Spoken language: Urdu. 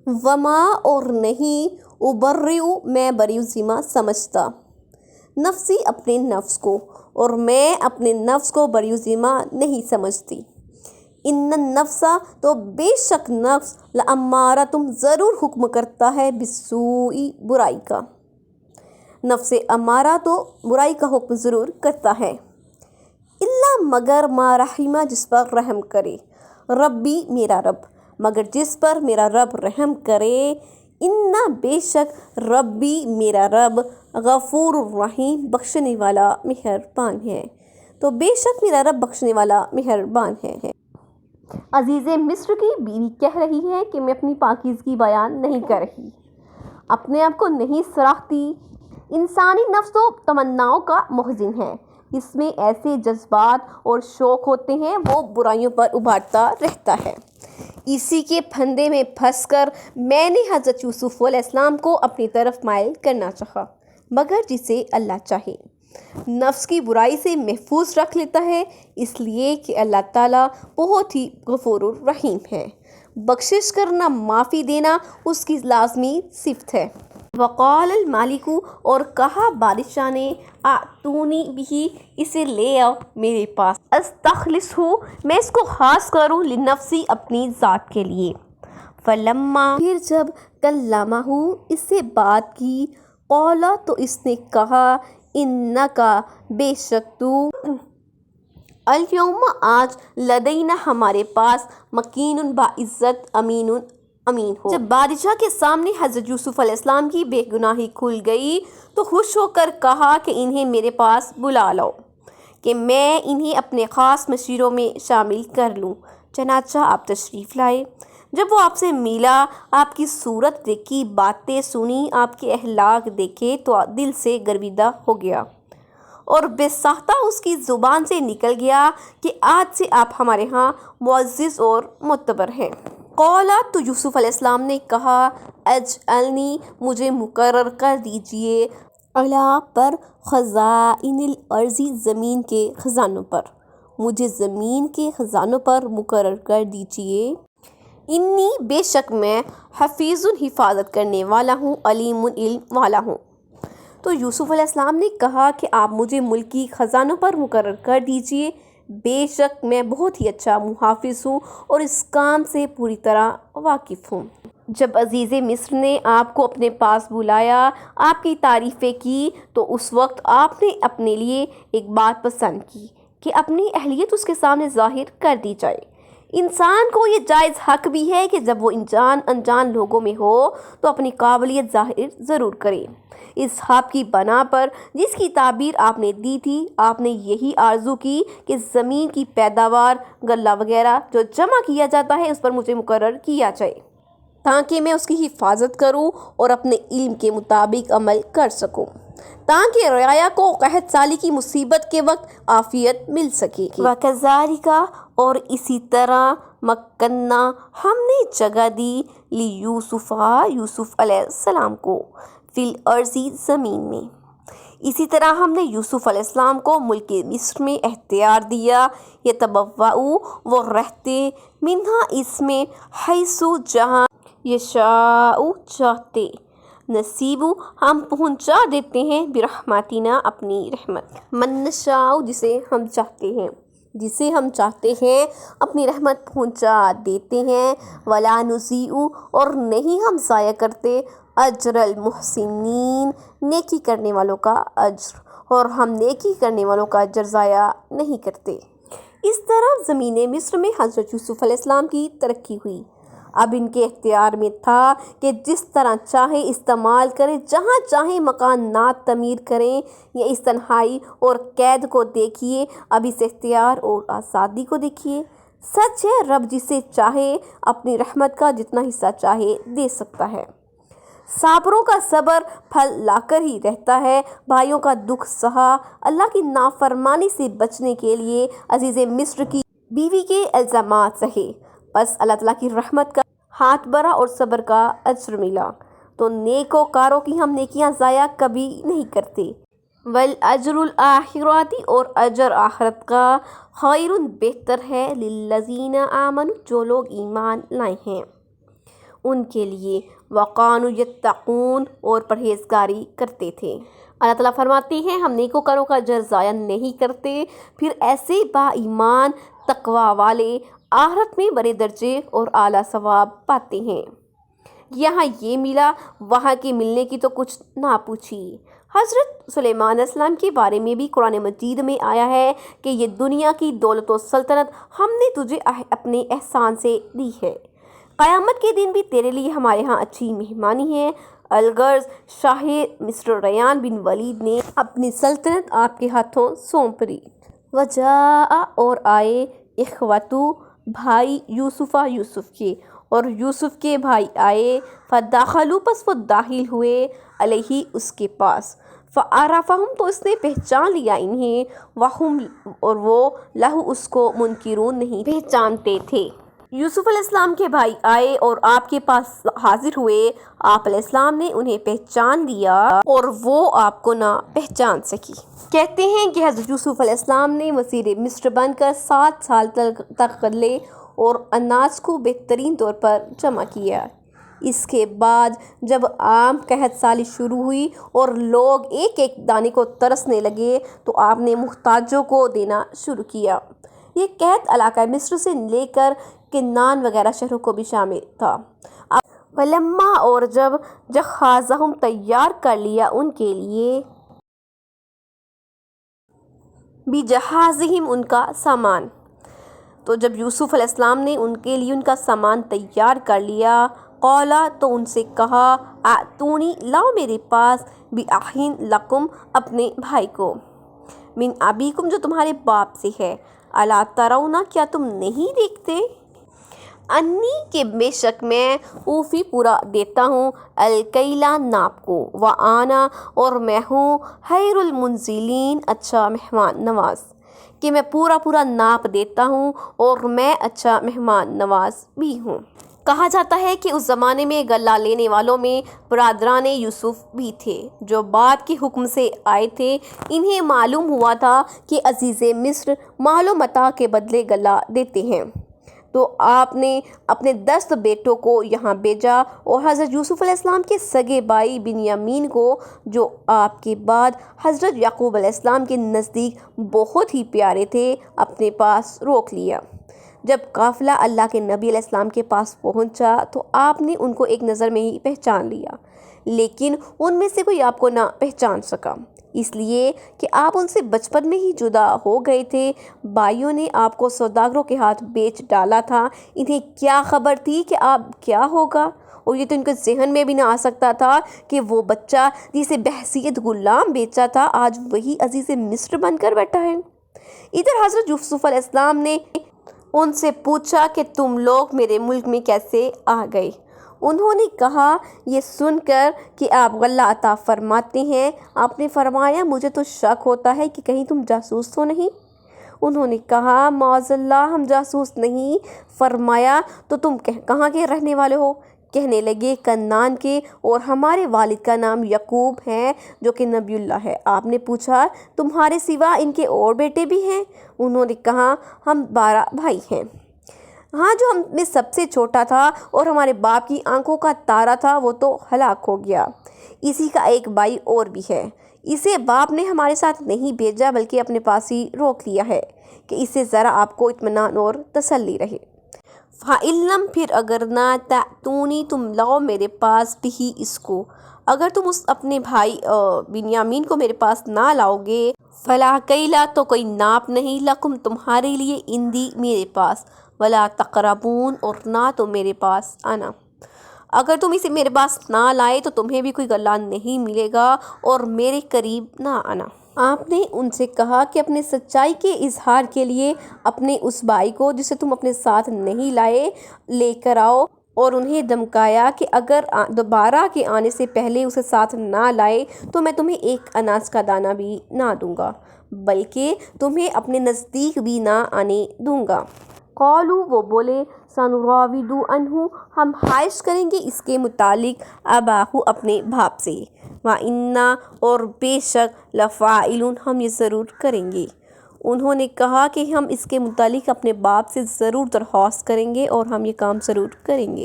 وما اور نہیں ابرئ میں بری ذمہ سمجھتا نفسی اپنے نفس کو اور میں اپنے نفس کو بری ذمہ نہیں سمجھتی۔ ان النفس تو بے شک نفس لامارہ تم ضرور حکم کرتا ہے بالسوء برائی کا۔ نفس امارہ تو برائی کا حکم ضرور کرتا ہے۔ الا مگر ما رحمہ جس پر رحم کرے، ربی میرا رب، مگر جس پر میرا رب رحم کرے، انا بے شک ربی میرا رب غفور الرحیم بخشنے والا مہربان ہے۔ تو بے شک میرا رب بخشنے والا مہربان ہے۔ عزیز مصر کی بیوی کہہ رہی ہے کہ میں اپنی پاکیزگی بیان نہیں کر رہی، اپنے آپ کو نہیں سراہتی۔ انسانی نفس تو تمناؤں کا مخزن ہے، اس میں ایسے جذبات اور شوق ہوتے ہیں، وہ برائیوں پر ابھارتا رہتا ہے۔ اسی کے پھندے میں پھنس کر میں نے حضرت یوسف علیہ السلام کو اپنی طرف مائل کرنا چاہا، مگر جسے اللہ چاہے نفس کی برائی سے محفوظ رکھ لیتا ہے، اس لیے کہ اللہ تعالیٰ بہت ہی غفور الرحیم ہے۔ بخشش کرنا، معافی دینا اس کی لازمی صفت ہے۔ وقال المالک اور کہا بادشاہ نے، اعطونی بہ اسے لے آؤ میرے پاس، استخلصہ میں اس کو خاص کروں، لنفسی اپنی ذات کے لیے۔ فلما پھر جب کلمہ اس سے بات کی، قال تو اس نے کہا، انکا بے شک تو، الیوم آج، لدینا ہمارے پاس، مکین باعزت، امین ہو۔ جب بادشاہ کے سامنے حضرت یوسف علیہ السلام کی بے گناہی کھل گئی تو خوش ہو کر کہا کہ انہیں میرے پاس بلا لاؤ کہ میں انہیں اپنے خاص مشیروں میں شامل کر لوں۔ چنانچہ آپ تشریف لائے۔ جب وہ آپ سے ملا، آپ کی صورت دیکھی، باتیں سنی، آپ کے اخلاق دیکھے تو دل سے گرویدہ ہو گیا اور بے ساختہ اس کی زبان سے نکل گیا کہ آج سے آپ ہمارے ہاں معزز اور معتبر ہیں۔ قال تو یوسف علیہ السلام نے کہا، اجعلنی مجھے مقرر کر دیجئے، علی پر خزائن الارض زمین کے خزانوں پر، مجھے زمین کے خزانوں پر مقرر کر دیجئے۔ انی بے شک میں حفیظ حفاظت کرنے والا ہوں، علیم علم والا ہوں۔ تو یوسف علیہ السلام نے کہا کہ آپ مجھے ملکی خزانوں پر مقرر کر دیجئے، بے شک میں بہت ہی اچھا محافظ ہوں اور اس کام سے پوری طرح واقف ہوں۔ جب عزیز مصر نے آپ کو اپنے پاس بلایا، آپ کی تعریفیں کی، تو اس وقت آپ نے اپنے لیے ایک بات پسند کی کہ اپنی اہلیت اس کے سامنے ظاہر کر دی جائے۔ انسان کو یہ جائز حق بھی ہے کہ جب وہ انجان لوگوں میں ہو تو اپنی قابلیت ظاہر ضرور کرے۔ اس خواب کی بنا پر جس کی تعبیر آپ نے دی تھی، آپ نے یہی آرزو کی کہ زمین کی پیداوار، غلہ وغیرہ جو جمع کیا جاتا ہے، اس پر مجھے مقرر کیا جائے تاکہ میں اس کی حفاظت کروں اور اپنے علم کے مطابق عمل کر سکوں، تاکہ رعایا کو قحط سالی کی مصیبت کے وقت عافیت مل سکے۔ وَكَذَلِكَ اور اسی طرح مکننا ہم نے جگہ دی لیوسف یوسف علیہ السلام کو، فی الارض زمین میں، اسی طرح ہم نے یوسف علیہ السلام کو ملک مصر میں اختیار دیا، یتبوأ وہ رہتے، منہا اس میں، حیث جہاں، یشاء چاہتے، نصیب ہم پہنچا دیتے ہیں، برحمتنا اپنی رحمت، من نشاء جسے ہم چاہتے ہیں اپنی رحمت پہنچا دیتے ہیں، ولا نضیع اور نہیں ہم ضائع کرتے، اجر المحسنین نیکی کرنے والوں کا اجر، اور ہم نیکی کرنے والوں کا اجر ضائع نہیں کرتے۔ اس طرح زمین مصر میں حضرت یوسف علیہ السلام کی ترقی ہوئی۔ اب ان کے اختیار میں تھا کہ جس طرح چاہیں استعمال کریں، جہاں چاہیں مکانات تعمیر کریں، یا اس تنہائی اور قید کو دیکھیے، اب اس اختیار اور آزادی کو دیکھیے۔ سچ ہے، رب جسے چاہے اپنی رحمت کا جتنا حصہ چاہے دے سکتا ہے۔ صابروں کا صبر پھل لا کر ہی رہتا ہے، بھائیوں کا دکھ سہا، اللہ کی نافرمانی سے بچنے کے لیے عزیز مصر کی بیوی کے الزامات سہے، بس اللہ تعالیٰ کی رحمت کا ہاتھ بھرا اور صبر کا اجر ملا۔ تو نیکوکاروں کی ہم نیکیاں ضائع کبھی نہیں کرتے۔ وَالْأَجْرُ الْآخِرَةِ اور اجر آخرت کا، خیر بہتر ہے، لِلَّذِينَ آمَنُوا جو لوگ ایمان لائے ہیں۔ ان کے لیے وَقَانُوا یتقون اور پرہیزگاری کرتے تھے۔ اللہ تعالیٰ فرماتے ہیں ہم نیکوکاروں کا اجر ضائع نہیں کرتے، پھر ایسے با ایمان تقوی والے آخرت میں بڑے درجے اور اعلیٰ ثواب پاتے ہیں۔ یہاں یہ ملا وہاں کے ملنے کی تو کچھ نہ پوچھی۔ حضرت سلیمان علیہ السلام کے بارے میں بھی قرآن مجید میں آیا ہے کہ یہ دنیا کی دولت و سلطنت ہم نے تجھے اپنے احسان سے دی ہے، قیامت کے دن بھی تیرے لیے ہمارے ہاں اچھی مہمانی ہے۔ الغرض شاہ مصر ریان بن ولید نے اپنی سلطنت آپ کے ہاتھوں سونپ لی۔ وجاء اور آئے اخوتو بھائی یوسف کے، اور یوسف کے بھائی آئے، فدخلوا پس وہ داخل ہوئے، علیہ اس کے پاس، فعرفہم تو اس نے پہچان لیا انہیں، وہم اور وہ لہو اس کو منکرون نہیں پہچانتے تھے۔ یوسف علیہ السلام کے بھائی آئے اور آپ کے پاس حاضر ہوئے، آپ علیہ السلام نے انہیں پہچان لیا اور وہ آپ کو نہ پہچان سکی۔ کہتے ہیں کہ حضرت یوسف علیہ السلام نے وزیر مصر بن کر 7 سال تک غلے اور اناج کو بہترین طور پر جمع کیا۔ اس کے بعد جب عام قحط سالی شروع ہوئی اور لوگ ایک ایک دانے کو ترسنے لگے تو آپ نے محتاجوں کو دینا شروع کیا۔ یہ قحط علاقہ مصر سے لے کر کنان وغیرہ شہروں کو بھی شامل تھا۔ ولما اور جب جہازہم تیار کر لیا ان کے لیے، بجہازہم ان کا سامان، تو جب یوسف علیہ السلام نے ان کے لیے ان کا سامان تیار کر لیا، قولا تو ان سے کہا، ائتونی لاؤ میرے پاس، بأخ لکم اپنے بھائی کو، من ابیکم جو تمہارے باپ سے ہے، الا ترون کیا تم نہیں دیکھتے، انی کہ بے شک میں اوفی پورا دیتا ہوں، الکیلا ناپ کو، وانا اور میں ہوں خیر المنزلین اچھا مہمان نواز، کہ میں پورا ناپ دیتا ہوں اور میں اچھا مہمان نواز بھی ہوں۔ کہا جاتا ہے کہ اس زمانے میں غلہ لینے والوں میں برادران یوسف بھی تھے جو باپ کے حکم سے آئے تھے۔ انہیں معلوم ہوا تھا کہ عزیز مصر مال و متاع کے بدلے غلہ دیتے ہیں، تو آپ نے اپنے 10 بیٹوں کو یہاں بھیجا اور حضرت یوسف علیہ السلام کے سگے بھائی بنیامین کو، جو آپ کے بعد حضرت یعقوب علیہ السلام کے نزدیک بہت ہی پیارے تھے، اپنے پاس روک لیا۔ جب قافلہ اللہ کے نبی علیہ السلام کے پاس پہنچا تو آپ نے ان کو ایک نظر میں ہی پہچان لیا، لیکن ان میں سے کوئی آپ کو نہ پہچان سکا، اس لیے کہ آپ ان سے بچپن میں ہی جدا ہو گئے تھے۔ بھائیوں نے آپ کو سوداگروں کے ہاتھ بیچ ڈالا تھا، انہیں کیا خبر تھی کہ آپ کیا ہوگا، اور یہ تو ان کے ذہن میں بھی نہ آ سکتا تھا کہ وہ بچہ جسے بحیثیت غلام بیچا تھا آج وہی عزیز مصر بن کر بیٹھا ہے۔ ادھر حضرت یوسف علیہ السلام نے ان سے پوچھا کہ تم لوگ میرے ملک میں کیسے آ گئے؟ انہوں نے کہا یہ سن کر کہ آپ غلہ عطا فرماتے ہیں، آپ نے فرمایا مجھے تو شک ہوتا ہے کہ کہیں تم جاسوس تو نہیں؟ انہوں نے کہا معاذ اللہ ہم جاسوس نہیں۔ فرمایا تو تم کہاں کے رہنے والے ہو؟ کہنے لگے کنعان کے، اور ہمارے والد کا نام یعقوب ہے جو کہ نبی اللہ ہے۔ آپ نے پوچھا تمہارے سوا ان کے اور بیٹے بھی ہیں؟ انہوں نے کہا ہم 12 بھائی ہیں، ہاں جو ہم میں سب سے چھوٹا تھا اور ہمارے باپ کی آنکھوں کا تارا تھا وہ تو ہلاک ہو گیا، اسی کا ایک بھائی اور بھی ہے، اسے باپ نے ہمارے ساتھ نہیں بھیجا بلکہ اپنے پاس ہی روک لیا ہے کہ اس سے ذرا آپ کو اطمینان اور تسلی رہے۔ فَإِن لَّمْ پھر اگر نہ تَأْتُونِی تم لاؤ میرے پاس بھی اس کو، اگر تم اس اپنے بھائی بنیامین کو میرے پاس نہ لاؤ گے، فَلَا کَیْلَ تو کوئی ناپ نہیں، لَکُم تمہارے لیے، عندی میرے پاس، وَلَا تَقْرَبُونَ اور نہ تم میرے پاس آنا، اگر تم اسے میرے پاس نہ لائے تو تمہیں بھی کوئی غلہ نہیں ملے گا اور میرے قریب نہ آنا۔ آپ نے ان سے کہا کہ اپنے سچائی کے اظہار کے لیے اپنے اس بھائی کو جسے تم اپنے ساتھ نہیں لائے لے کر آؤ، اور انہیں دھمکایا کہ اگر دوبارہ کے آنے سے پہلے اسے ساتھ نہ لائے تو میں تمہیں ایک اناج کا دانہ بھی نہ دوں گا بلکہ تمہیں اپنے نزدیک بھی نہ آنے دوں گا۔ قالوا وہ بولے سنراود عنہ ہم خواہش کریں گے اس کے متعلق اباہ اپنے باپ سے، وَإِنَّا اور بے شک لَفَاعِلُونَ ہم یہ ضرور کریں گے۔ انہوں نے کہا کہ ہم اس کے متعلق اپنے باپ سے ضرور درخواست کریں گے اور ہم یہ کام ضرور کریں گے۔